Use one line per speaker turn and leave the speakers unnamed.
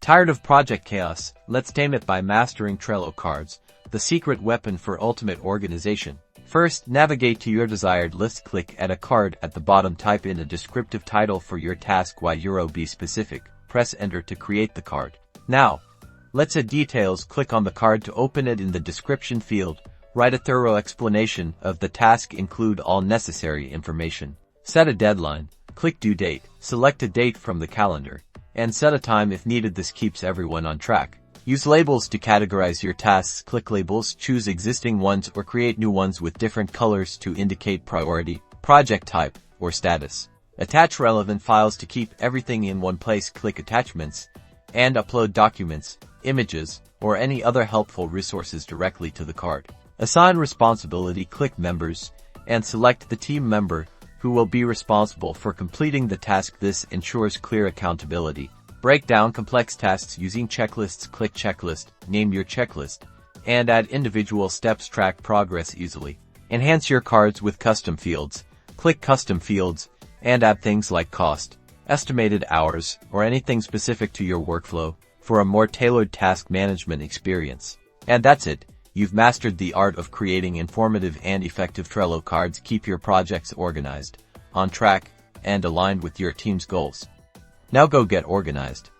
Tired of project chaos? Let's tame it by mastering Trello cards, the secret weapon for ultimate organization. First, navigate to your desired list, click Add a card at the bottom, type in a descriptive title for your task be specific, press enter to create the card. Now, let's add details. Click on the card to open it. In the description field, write a thorough explanation of the task, include all necessary information. Set a deadline, click due date, select a date from the calendar, and set a time if needed. This keeps everyone on track. Use labels to categorize your tasks. Click labels, choose existing ones or create new ones with different colors to indicate priority, project type, or status. Attach relevant files to keep everything in one place. Click attachments and upload documents, images, or any other helpful resources directly to the card. Assign responsibility, click members, and select the team member who will be responsible for completing the task. This ensures clear accountability. Break down complex tasks using checklists. Click checklist, name your checklist, and add individual steps. Track progress easily. Enhance your cards with custom fields. Click custom fields and add things like cost, estimated hours, or anything specific to your workflow for a more tailored task management experience. And that's it. You've mastered the art of creating informative and effective Trello cards. Keep your projects organized, on track, and aligned with your team's goals. Now go get organized.